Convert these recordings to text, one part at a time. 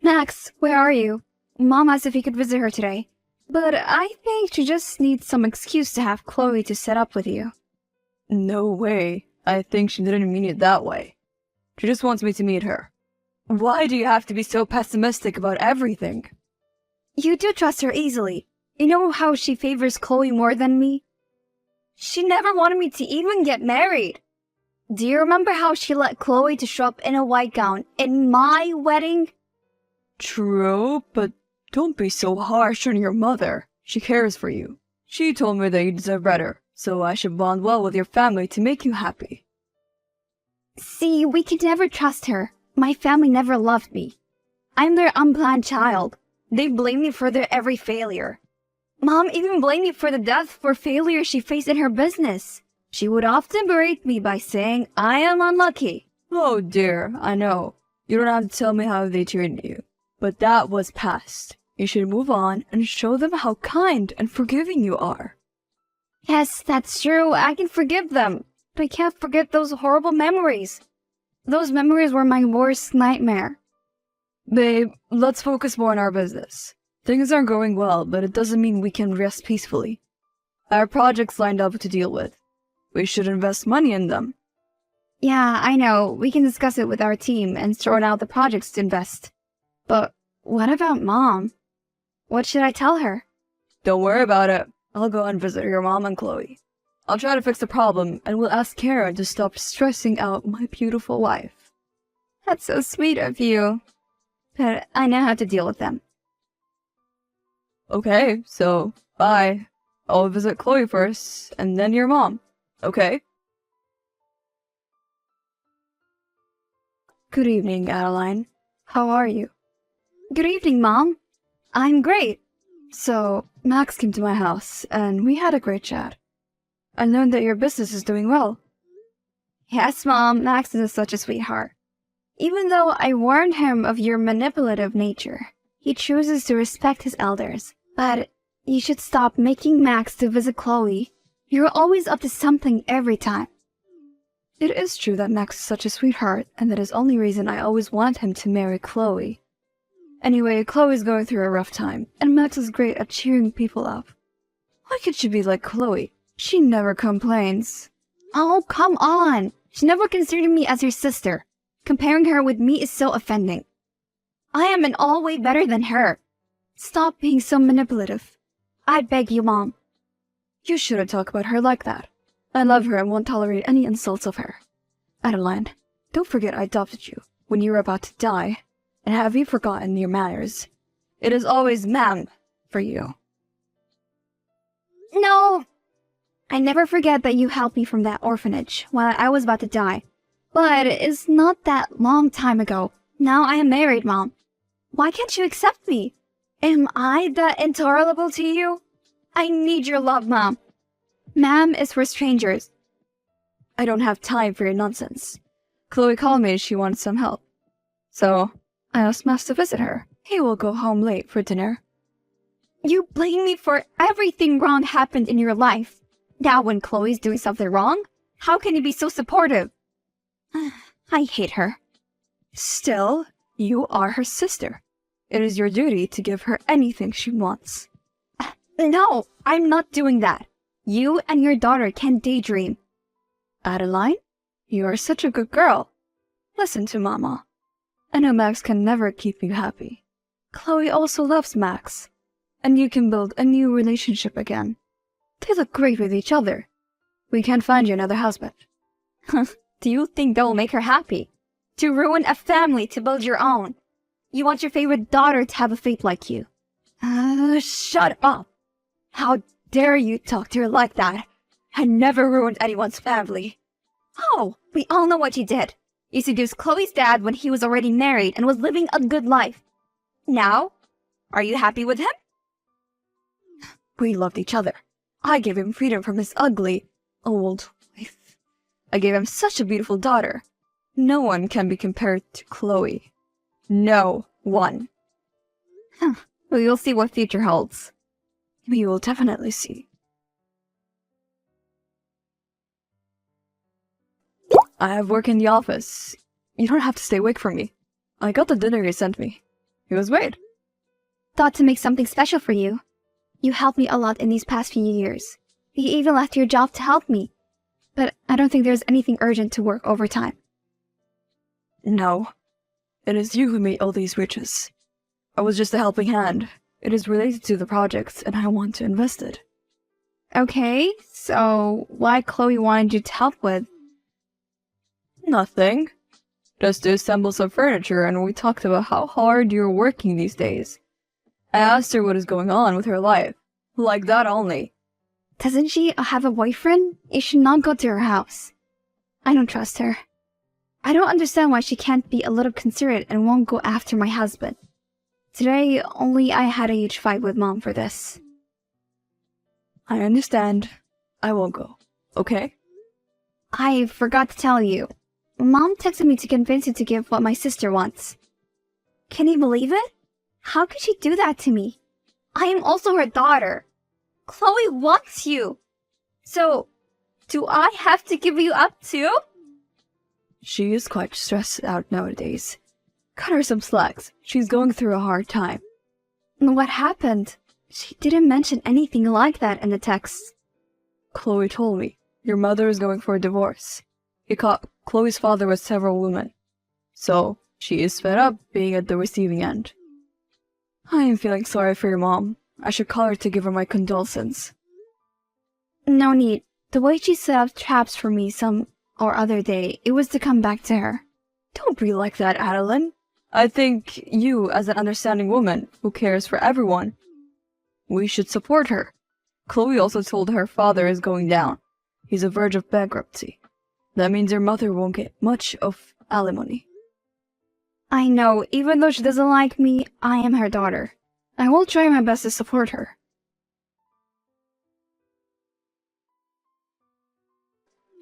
Max, where are you? Mom asked if you could visit her today. But I think she just needs some excuse to have Chloe to set up with you. No way. I think she didn't mean it that way. She just wants me to meet her. Why do you have to be so pessimistic about everything? You do trust her easily. You know how she favors Chloe more than me? She never wanted me to even get married. Do you remember how she let Chloe to show up in a white gown in my wedding? True, but don't be so harsh on your mother. She cares for you. She told me that you deserve better, so I should bond well with your family to make you happy. See, we can never trust her. My family never loved me. I'm their unplanned child. They blame me for their every failure. Mom even blamed me for the death for failure she faced in her business. She would often berate me by saying I am unlucky. Oh dear, I know. You don't have to tell me how they treated you. But that was past. You should move on and show them how kind and forgiving you are. Yes, that's true. I can forgive them. But I can't forget those horrible memories. Those memories were my worst nightmare. Babe, let's focus more on our business. Things are going well, but it doesn't mean we can rest peacefully. I have projects lined up to deal with. We should invest money in them. Yeah, I know. We can discuss it with our team and sort out the projects to invest. But what about Mom? What should I tell her? Don't worry about it. I'll go and visit your mom and Chloe. I'll try to fix the problem, and we'll ask Karen to stop stressing out my beautiful wife. That's so sweet of you. But I know how to deal with them. Okay, so bye. I'll visit Chloe first, and then your mom. Okay? Good evening, Adeline. How are you? Good evening, Mom. I'm great. So, Max came to my house, and we had a great chat. I learned that your business is doing well. Yes, Mom, Max is such a sweetheart. Even though I warned him of your manipulative nature, he chooses to respect his elders. But you should stop making Max to visit Chloe. You're always up to something every time. It is true that Max is such a sweetheart, and that is the only reason I always want him to marry Chloe. Anyway, Chloe's going through a rough time, and Max is great at cheering people up. Why can't she be like Chloe? She never complains. Oh, come on! She never considered me as her sister. Comparing her with me is so offending. I am in all way better than her. Stop being so manipulative. I beg you, Mom. You shouldn't talk about her like that. I love her and won't tolerate any insults of her. Adeline, don't forget I adopted you when you were about to die. And have you forgotten your manners? It is always ma'am for you. No! I never forget that you helped me from that orphanage while I was about to die. But it's not that long time ago. Now I am married, Mom. Why can't you accept me? Am I that intolerable to you? I need your love, Mom. Ma'am is for strangers. I don't have time for your nonsense. Chloe called me and she wanted some help. So, I asked Max to visit her. He will go home late for dinner. You blame me for everything wrong happened in your life. Now when Chloe's doing something wrong, how can you be so supportive? I hate her. Still, you are her sister. It is your duty to give her anything she wants. No, I'm not doing that. You and your daughter can daydream. Adeline, you are such a good girl. Listen to Mama. I know Max can never keep you happy. Chloe also loves Max, and you can build a new relationship again. They look great with each other. We can't find you another husband. Do you think that will make her happy? To ruin a family to build your own. You want your favorite daughter to have a fate like you. Shut up. How dare you talk to her like that? I never ruined anyone's family. Oh, we all know what you did. You seduced Chloe's dad when he was already married and was living a good life. Now, are you happy with him? We loved each other. I gave him freedom from his ugly, old wife. I gave him such a beautiful daughter. No one can be compared to Chloe. No one. Well, you'll see what future holds. We will definitely see. I have work in the office. You don't have to stay awake for me. I got the dinner you sent me. He was great. Thought to make something special for you. You helped me a lot in these past few years. You even left your job to help me. But I don't think there's anything urgent to work overtime. No. It is you who made all these riches. I was just a helping hand. It is related to the project, and I want to invest it. Okay, so what Chloe wanted you to help with? Nothing. Just to assemble some furniture, and we talked about how hard you're working these days. I asked her what is going on with her life. Like that only. Doesn't she have a boyfriend? You should not go to her house. I don't trust her. I don't understand why she can't be a little considerate and won't go after my husband. Today, only I had a huge fight with Mom for this. I understand. I won't go. Okay? I forgot to tell you. Mom texted me to convince you to give what my sister wants. Can you believe it? How could she do that to me? I am also her daughter. Chloe wants you. So, do I have to give you up too? She is quite stressed out nowadays. Cut her some slacks. She's going through a hard time. What happened? She didn't mention anything like that in the text. Chloe told me your mother is going for a divorce. He caught Chloe's father with several women. So, she is fed up being at the receiving end. I am feeling sorry for your mom. I should call her to give her my condolences. No need. The way she set up traps for me some or other day, it was to come back to her. Don't be like that, Adeline. I think you, as an understanding woman who cares for everyone, we should support her. Chloe also told her father is going down. He's on the verge of bankruptcy. That means your mother won't get much of alimony. I know, even though she doesn't like me, I am her daughter. I will try my best to support her.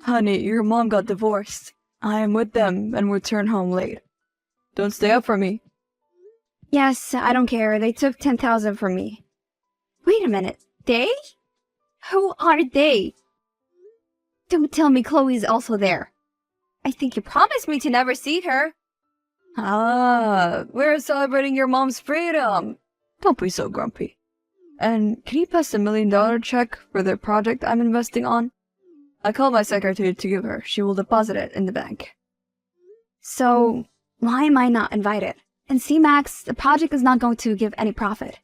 Honey, your mom got divorced. I am with them and return home late. Don't stay up for me. Yes, I don't care. They took 10,000 from me. Wait a minute. They? Who are they? Don't tell me Chloe's also there. I think you promised me to never see her. Ah, we're celebrating your mom's freedom. Don't be so grumpy. And can you pass the $1 million check for the project I'm investing on? I called my secretary to give her. She will deposit it in the bank. So, why am I not invited? And see, Max, the project is not going to give any profit.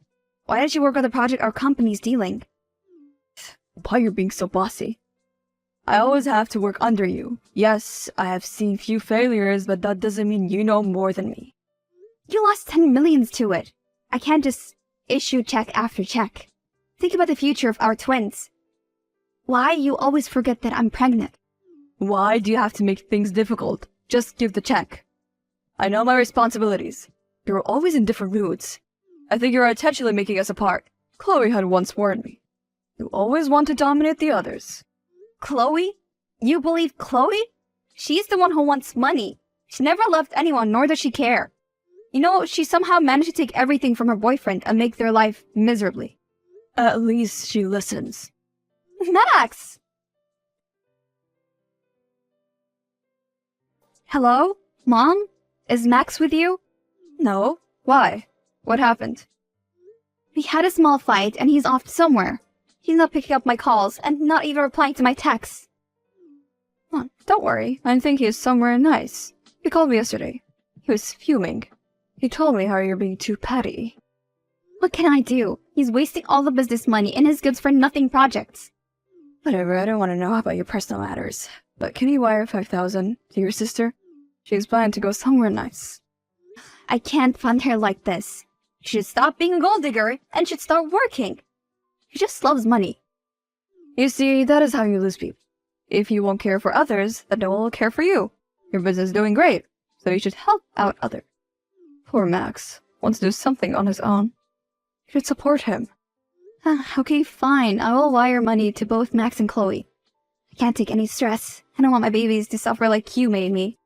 Why did you work on the project our company's dealing? Why you're being so bossy? I always have to work under you. Yes, I have seen few failures, but that doesn't mean you know more than me. You lost 10 millions to it. I can't just issue check after check. Think about the future of our twins. Why you always forget that I'm pregnant? Why do you have to make things difficult? Just give the check. I know my responsibilities. You're always in different moods. I think you're intentionally making us apart. Chloe had once warned me. You always want to dominate the others. Chloe? You believe Chloe? She's the one who wants money. She never loved anyone, nor does she care. You know, she somehow managed to take everything from her boyfriend and make their life miserably. At least she listens. Max! Hello? Mom? Is Max with you? No. Why? What happened? We had a small fight and he's off somewhere. He's not picking up my calls and not even replying to my texts. Oh, don't worry. I think he's somewhere nice. He called me yesterday. He was fuming. He told me how you're being too petty. What can I do? He's wasting all the business money in his goods-for-nothing projects. Whatever, I don't want to know about your personal matters. But can you wire 5,000 to your sister? She's planning to go somewhere nice. I can't fund her like this. She should stop being a gold digger and should start working. She just loves money. You see, that is how you lose people. If you won't care for others, then no one will care for you. Your business is doing great, so you should help out others. Poor Max wants to do something on his own. You should support him. Okay, fine. I will wire money to both Max and Chloe. I can't take any stress. I don't want my babies to suffer like you made me.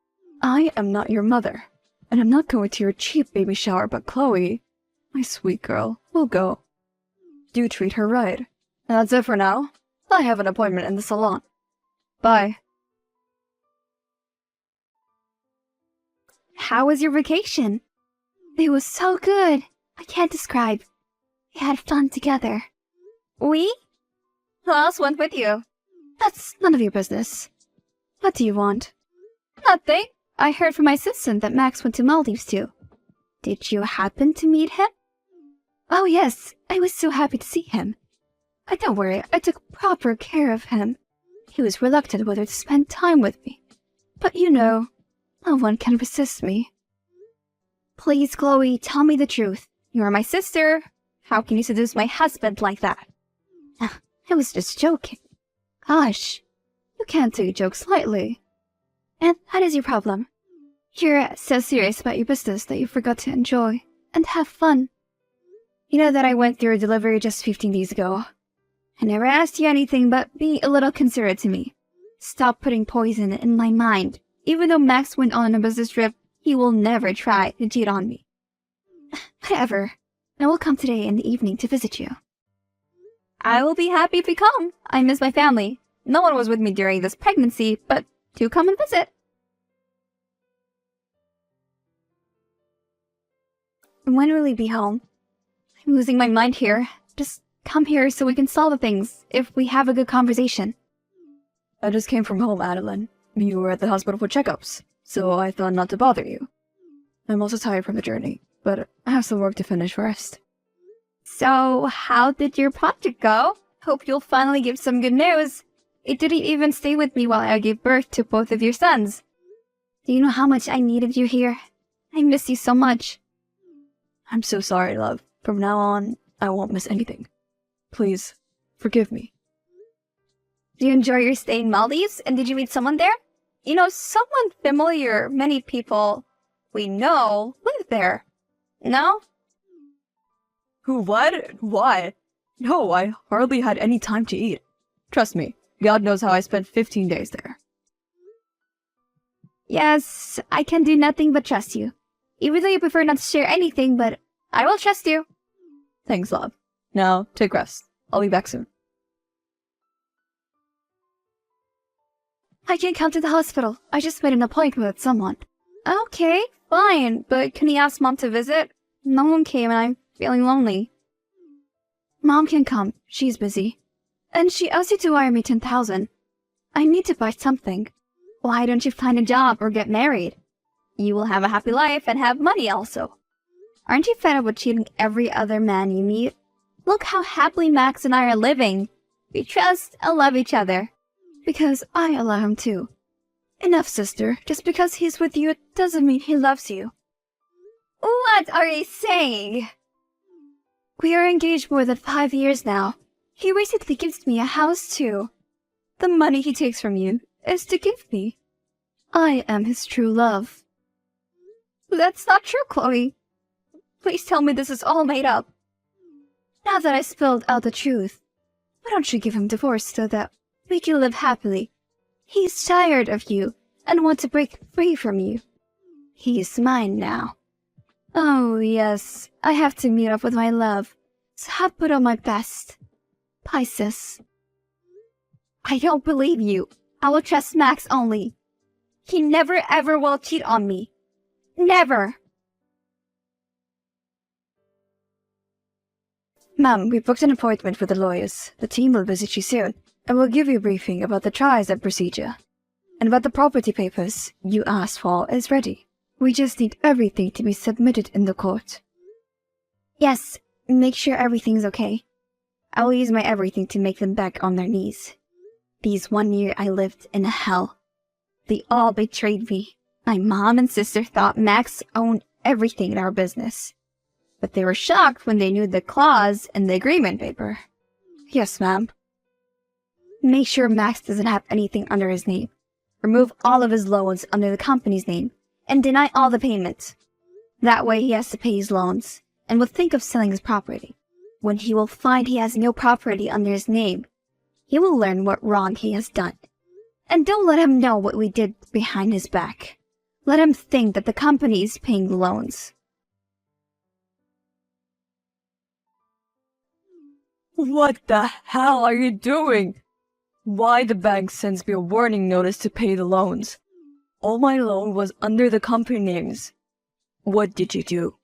I am not your mother, and I'm not going to your cheap baby shower, but Chloe, my sweet girl, will go. Do treat her right. And that's it for now. I have an appointment in the salon. Bye. How was your vacation? It was so good. I can't describe. We had fun together. We? Who else went with you? That's none of your business. What do you want? Nothing. I heard from my assistant that Max went to Maldives too. Did you happen to meet him? Oh yes, I was so happy to see him. Don't worry, I took proper care of him. He was reluctant whether to spend time with me. But you know, no one can resist me. Please, Chloe, tell me the truth. You are my sister. How can you seduce my husband like that? I was just joking. Gosh, you can't take jokes lightly. And that is your problem. You're so serious about your business that you forgot to enjoy and have fun. You know that I went through a delivery just 15 days ago. I never asked you anything but be a little considerate to me. Stop putting poison in my mind. Even though Max went on a business trip, he will never try to cheat on me. Whatever. I will come today in the evening to visit you. I will be happy if you come. I miss my family. No one was with me during this pregnancy, but do come and visit. When will you be home? I'm losing my mind here. Just come here so we can solve things, if we have a good conversation. I just came from home, Adeline. You were at the hospital for checkups, so I thought not to bother you. I'm also tired from the journey, but I have some work to finish first. So, how did your project go? Hope you'll finally give some good news. It didn't even stay with me while I gave birth to both of your sons. Do you know how much I needed you here? I miss you so much. I'm so sorry, love. From now on, I won't miss anything. Please, forgive me. Do you enjoy your stay in Maldives? And did you meet someone there? You know, someone familiar. Many people we know live there. No? Who, what? Why? No, I hardly had any time to eat. Trust me, God knows how I spent 15 days there. Yes, I can do nothing but trust you. Even though you prefer not to share anything, but I will trust you. Thanks, love. Now, take rest. I'll be back soon. I can't come to the hospital. I just made an appointment with someone. Okay, fine, but can you ask Mom to visit? No one came and I'm feeling lonely. Mom can come. She's busy. And she asked you to wire me 10,000. I need to buy something. Why don't you find a job or get married? You will have a happy life and have money also. Aren't you fed up with cheating every other man you meet? Look how happily Max and I are living. We trust and love each other. Because I love him too. Enough, sister. Just because he's with you, it doesn't mean he loves you. What are you saying? We are engaged more than 5 years now. He recently gives me a house too. The money he takes from you is to give me. I am his true love. That's not true, Chloe. Please tell me this is all made up. Now that I spilled out the truth, why don't you give him divorce so that we can live happily? He's tired of you and wants to break free from you. He's mine now. Oh, yes, I have to meet up with my love, so I put on my best. Pisces. I don't believe you. I will trust Max only. He never ever will cheat on me. Never. Ma'am, we booked an appointment with the lawyers. The team will visit you soon, and will give you a briefing about the trials and procedure. And about the property papers you asked for is ready. We just need everything to be submitted in the court. Yes, make sure everything's okay. I will use my everything to make them back on their knees. These 1 year I lived in hell. They all betrayed me. My mom and sister thought Max owned everything in our business. But they were shocked when they knew the clause in the agreement paper. Yes, ma'am. Make sure Max doesn't have anything under his name. Remove all of his loans under the company's name and deny all the payments. That way he has to pay his loans and will think of selling his property. When he will find he has no property under his name, he will learn what wrong he has done. And don't let him know what we did behind his back. Let him think that the company is paying the loans. What the hell are you doing? Why the bank sends me a warning notice to pay the loans? All my loan was under the company names. What did you do?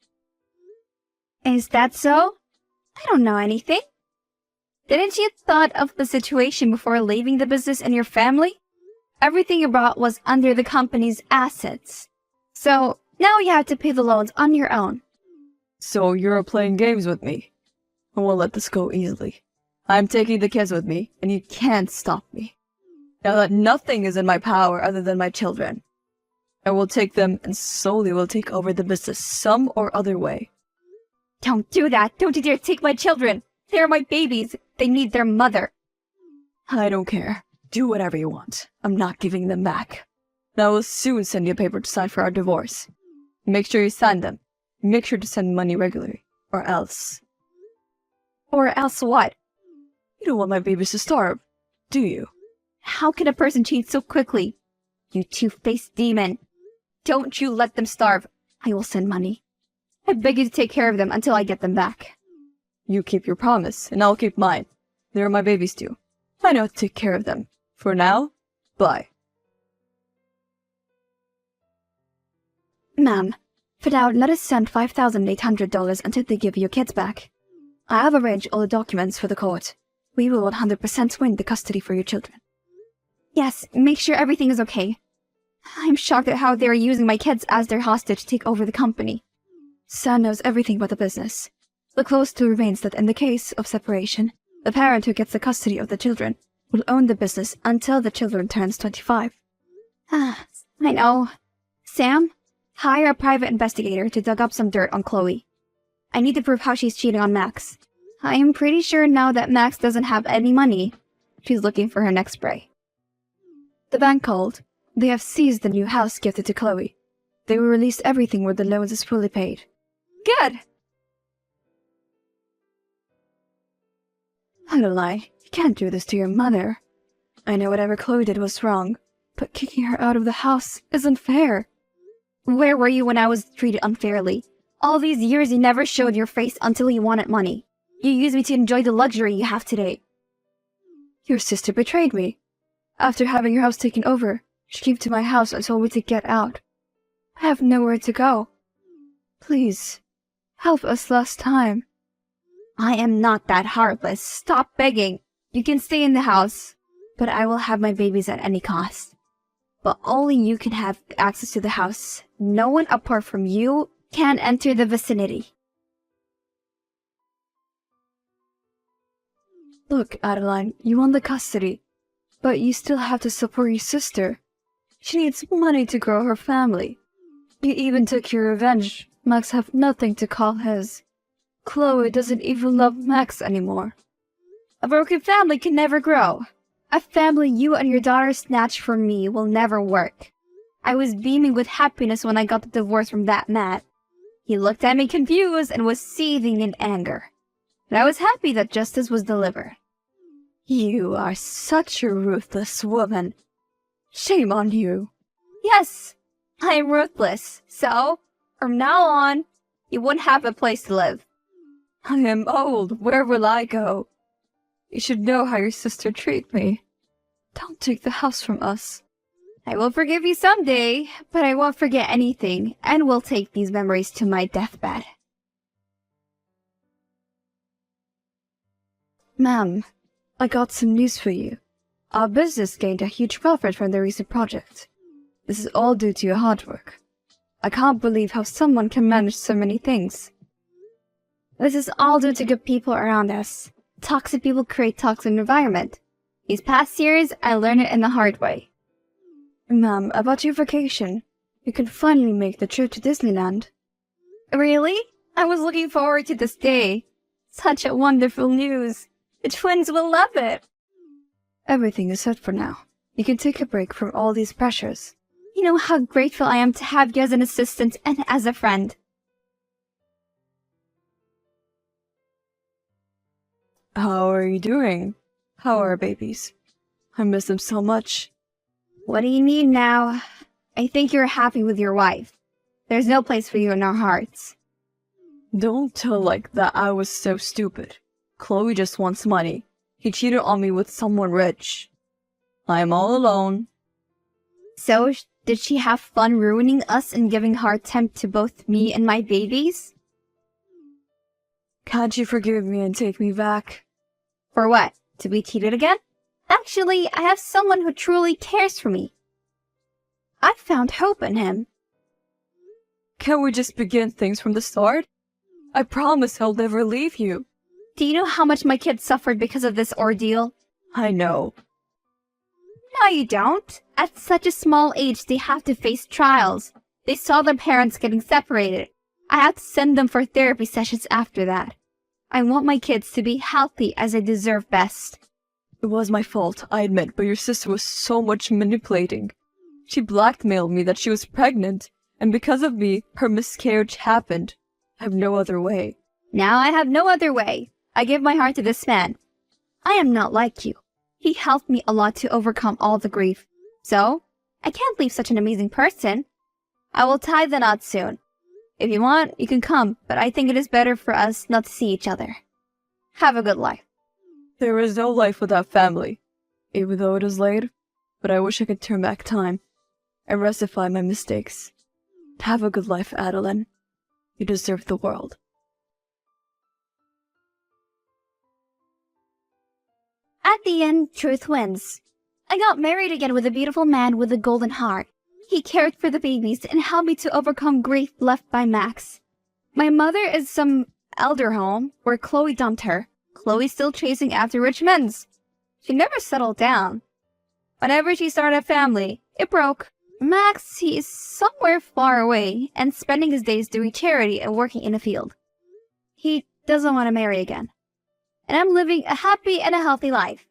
Is that so? I don't know anything. Didn't you thought of the situation before leaving the business and your family? Everything you brought was under the company's assets. So now you have to pay the loans on your own. So you're playing games with me. I won't let this go easily. I'm taking the kids with me, and you can't stop me. Now that nothing is in my power other than my children, I will take them and slowly will take over the business some or other way. Don't do that. Don't you dare take my children. They're my babies. They need their mother. I don't care. Do whatever you want. I'm not giving them back. And I will soon send you a paper to sign for our divorce. Make sure you sign them. Make sure to send money regularly, or else. Or else what? You don't want my babies to starve, do you? How can a person change so quickly? You two-faced demon. Don't you let them starve. I will send money. I beg you to take care of them until I get them back. You keep your promise, and I'll keep mine. They're my babies too. I know how to take care of them. For now, bye. Ma'am, for now, let us send $5,800 until they give your kids back. I have arranged all the documents for the court. We will 100% win the custody for your children. Yes, make sure everything is okay. I'm shocked at how they are using my kids as their hostage to take over the company. Sam knows everything about the business. The clause still remains that in the case of separation, the parent who gets the custody of the children will own the business until the children turns 25. I know. Sam, hire a private investigator to dig up some dirt on Chloe. I need to prove how she's cheating on Max. I am pretty sure now that Max doesn't have any money, she's looking for her next prey. The bank called. They have seized the new house gifted to Chloe. They will release everything where the loans is fully paid. Good! Adeline, you can't do this to your mother. I know whatever Chloe did was wrong, but kicking her out of the house isn't fair. Where were you when I was treated unfairly? All these years you never showed your face until you wanted money. You used me to enjoy the luxury you have today. Your sister betrayed me. After having your house taken over, she came to my house and told me to get out. I have nowhere to go. Please, help us last time. I am not that heartless. Stop begging. You can stay in the house, but I will have my babies at any cost. But only you can have access to the house. No one apart from you can enter the vicinity. Look, Adeline, you want the custody, but you still have to support your sister. She needs money to grow her family. You even took your revenge. Max have nothing to call his. Chloe doesn't even love Max anymore. A broken family can never grow. A family you and your daughter snatched from me will never work. I was beaming with happiness when I got the divorce from that man. He looked at me confused and was seething in anger. But I was happy that justice was delivered. You are such a ruthless woman. Shame on you. Yes, I am ruthless. So, from now on, you won't have a place to live. I am old. Where will I go? You should know how your sister treated me. Don't take the house from us. I will forgive you someday, but I won't forget anything, and will take these memories to my deathbed. Ma'am, I got some news for you. Our business gained a huge profit from the recent project. This is all due to your hard work. I can't believe how someone can manage so many things. This is all due to good people around us. Toxic people create toxic environment. These past years, I learned it in the hard way. Ma'am, about your vacation. You can finally make the trip to Disneyland. Really? I was looking forward to this day. Such a wonderful news. The twins will love it. Everything is set for now. You can take a break from all these pressures. You know how grateful I am to have you as an assistant and as a friend. How are you doing? How are our babies? I miss them so much. What do you need now? I think you're happy with your wife. There's no place for you in our hearts. Don't tell like that. I was so stupid. Chloe just wants money. He cheated on me with someone rich. I am all alone. So, did she have fun ruining us and giving hard time to both me and my babies? Can't you forgive me and take me back? For what? To be cheated again? Actually, I have someone who truly cares for me. I found hope in him. Can't we just begin things from the start? I promise I'll never leave you. Do you know how much my kids suffered because of this ordeal? I know. No, you don't. At such a small age, they have to face trials. They saw their parents getting separated. I have to send them for therapy sessions after that. I want my kids to be healthy as they deserve best. It was my fault, I admit, but your sister was so much manipulating. She blackmailed me that she was pregnant, and because of me, her miscarriage happened. I have no other way. Now I have no other way. I give my heart to this man. I am not like you. He helped me a lot to overcome all the grief. So, I can't leave such an amazing person. I will tie the knot soon. If you want, you can come, but I think it is better for us not to see each other. Have a good life. There is no life without family, even though it is late, but I wish I could turn back time and rectify my mistakes. Have a good life, Adeline. You deserve the world. At the end, truth wins. I got married again with a beautiful man with a golden heart. He cared for the babies and helped me to overcome grief left by Max. My mother is some elder home where Chloe dumped her. Chloe's still chasing after rich men's. She never settled down. Whenever she started a family, it broke. Max, he is somewhere far away and spending his days doing charity and working in a field. He doesn't want to marry again. And I'm living a happy and a healthy life.